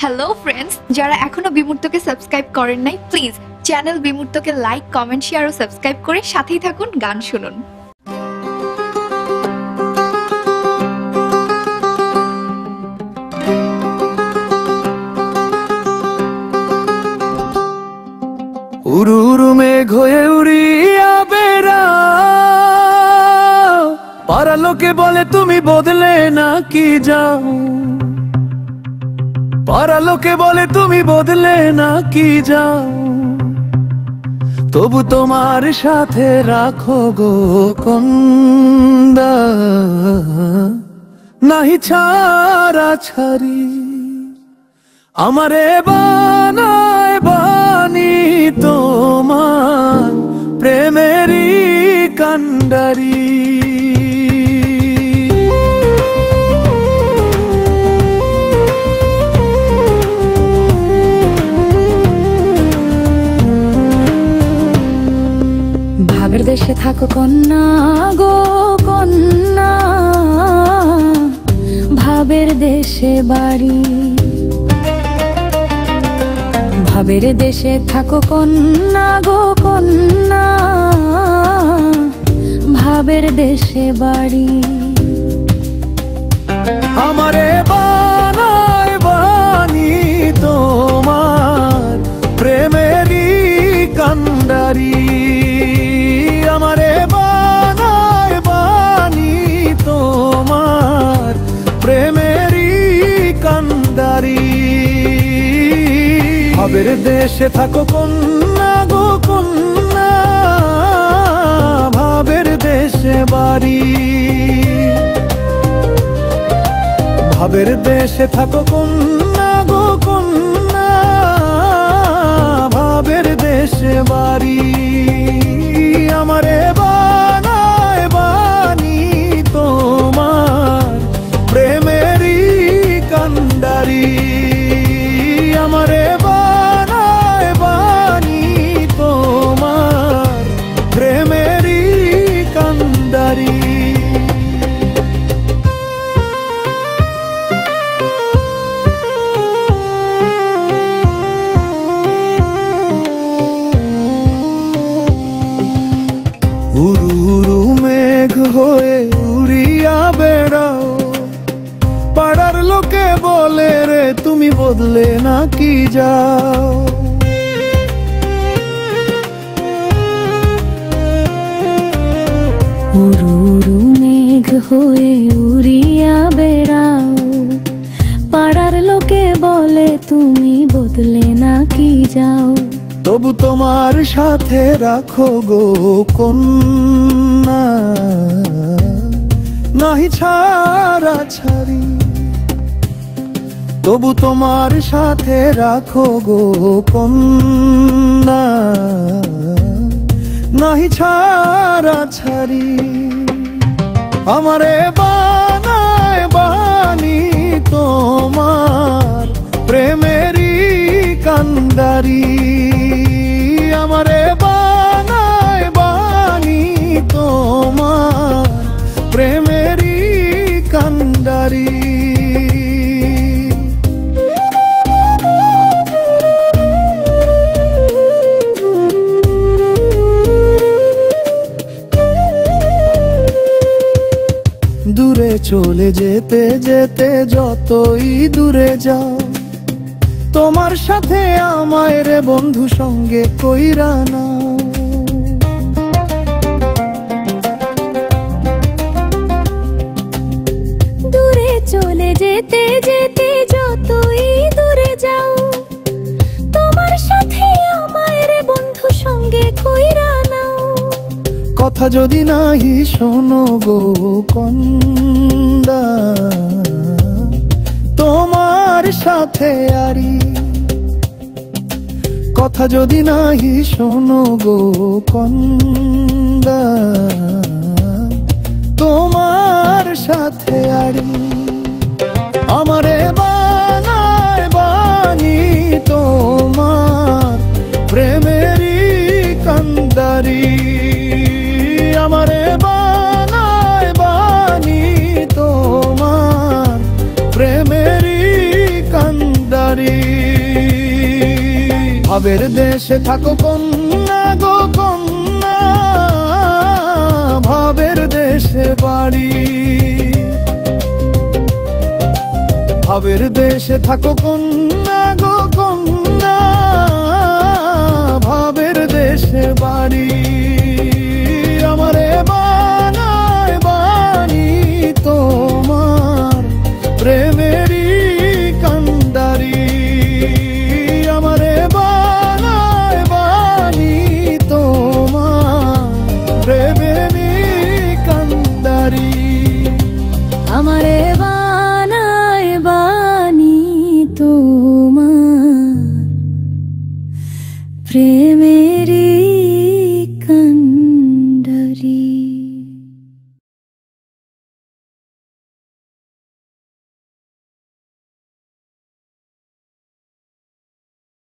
Hello friends, যারা এখনো বিমূর্তকে subscribe করেন নাই, প্লিজ চ্যানেল বিমূর্তকে লাইক, কমেন্ট, শেয়ার ও সাবস্ক্রাইব করে সাথেই থাকুন, গান শুনুন। উড়ু উড়ু মেঘ হয়ে উড়িয়া বেড়াও, পাড়া লোকে বলে তুমি বদলে নাকি যাও, পাড়া লোকে বলে তুমি বদলে নাকি যাও, তবু তোমার সাথে রাখো গো কন্দা, নাহি ছাড়া ছাড়ি আমারে বানায় বানি তোমার প্রেমেরই কান্ডারি। ভাবের দেশে থাকো কন্যা গো কন্যা, ভাবের দেশে বাড়ি, ভাবের দেশে থাকো কন্যা গো কন্যা, ভাবের দেশে বাড়ি। আমারে বানায় বানি তোমার প্রেমেরই কান্ডারি, আমারে বানায় বানি তোমার প্রেমেরই কান্ডারি। ভাবের দেশে থাকো কন্যা গো কন্যা, ভাবের দেশে বাড়ি, ভাবের দেশে থাকো কন্যা গো কন্যা, ভাবের দেশে বাড়ি। আমারে বানায় বানি তোমার প্রেমেরই কান্ডারি, আমারে বানায় বানি তোমার প্রেমেরই কান্ডারি। উড়ু উড়ু মেঘ হয়ে উড়িয়া বেড়াও, পাড়ার লোকে বলে রে তুমি বদলে নাকি যাও, উড়ু উড়ু মেঘ হয়ে উড়িয়া বেড়াও, পাড়ার লোকে বলে তুমি বদলে নাকি যাও, তবু তোমার সাথে রাখো গো কন্যা, নাহি ছাড়া ছাড়ি, তবু তোমার সাথে রাখো গো কন্যা, নাহি ছাড়া ছাড়ি। আমারে বানায় বানি তোমার প্রেমেরই কান্ডারি, আমারে বানায় বানি তোমার প্রেমেরই কান্ডারি। দূরে চলে যেতে যেতে যতই দূরে যাও, তোমার সাথে আমায় রে বন্ধু সঙ্গে কইরা নাও, দূরে চলে যেতে যেতে যতই দূরে যাও, তোমার সাথে আমায় রে বন্ধু সঙ্গে কইরা নাও, কথা যদি নাহি শোনো গো কন্দা, তোমার সাথে আরি, কথা যদি নাহি শোনো গো কন্দা, তোমার সাথে আরি। আমারে বানায় বানি তোমার প্রেমেরই কান্ডারি, আমারে বানায় বানি তোমার প্রেমেরই কান্ডারি। ভাবের দেশে থাকো কন্যা গো কন্যা, ভাবের দেশে বাড়ি। ভাবের দেশে থাকো কন্যা গো কন্যা, ভাবের দেশে বাড়ি। আমারে বানায় বানি তোমার প্রেমেরই কান্ডারি। আমারে বানায় বানি তোমার প্রেমেরই কান্ডারি। আমারে বানায় বানি তোমার প্রেমে